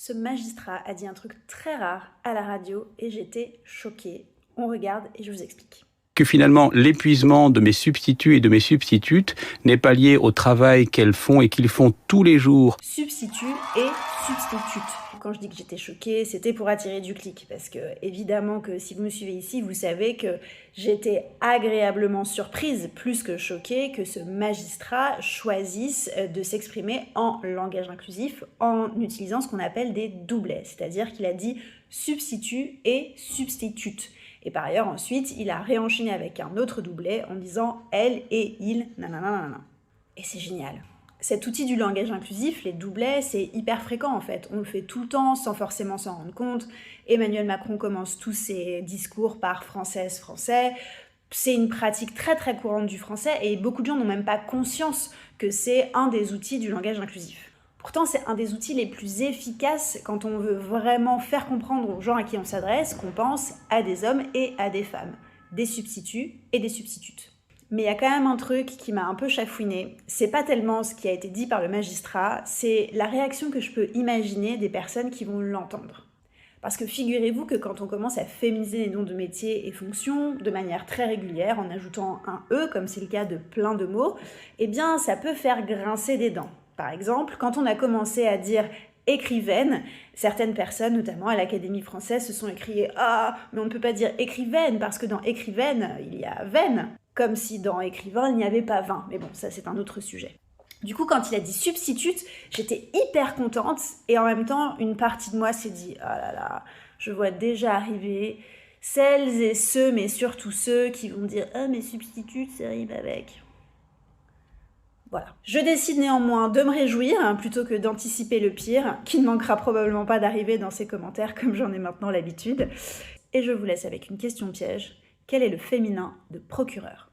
Ce magistrat a dit un truc très rare à la radio et j'étais choquée. On regarde et je vous explique. Que finalement, l'épuisement de mes substituts et de mes substitutes n'est pas lié au travail qu'elles font et qu'ils font tous les jours. Substitut et substitute. Quand je dis que j'étais choquée, c'était pour attirer du clic. Parce que, évidemment, que si vous me suivez ici, vous savez que j'étais agréablement surprise, plus que choquée, que ce magistrat choisisse de s'exprimer en langage inclusif en utilisant ce qu'on appelle des doublets. C'est-à-dire qu'il a dit substitut et substitute. Et par ailleurs, ensuite, il a réenchaîné avec un autre doublet en disant « elle » et « il », nanana. Et c'est génial. Cet outil du langage inclusif, les doublets, c'est hyper fréquent en fait. On le fait tout le temps sans forcément s'en rendre compte. Emmanuel Macron commence tous ses discours par « française, français ». C'est une pratique très très courante du français et beaucoup de gens n'ont même pas conscience que c'est un des outils du langage inclusif. Pourtant, c'est un des outils les plus efficaces quand on veut vraiment faire comprendre aux gens à qui on s'adresse qu'on pense à des hommes et à des femmes, des substituts et des substitutes. Mais il y a quand même un truc qui m'a un peu chafouinée. C'est pas tellement ce qui a été dit par le magistrat, c'est la réaction que je peux imaginer des personnes qui vont l'entendre. Parce que figurez-vous que quand on commence à féminiser les noms de métiers et fonctions de manière très régulière, en ajoutant un « e », comme c'est le cas de plein de mots, eh bien ça peut faire grincer des dents. Par exemple, quand on a commencé à dire écrivaine, certaines personnes, notamment à l'Académie française, se sont écriées « Ah, mais on ne peut pas dire écrivaine parce que dans écrivaine, il y a veine », comme si dans écrivain, il n'y avait pas vin. Mais bon, ça c'est un autre sujet. Du coup, quand il a dit substitute, j'étais hyper contente et en même temps, une partie de moi s'est dit « Ah là là, je vois déjà arriver celles et ceux, mais surtout ceux qui vont dire « Ah, mais substitute, ça rime avec ». Voilà. Je décide néanmoins de me réjouir plutôt que d'anticiper le pire, qui ne manquera probablement pas d'arriver dans ces commentaires comme j'en ai maintenant l'habitude. Et je vous laisse avec une question piège. Quel est le féminin de procureur ?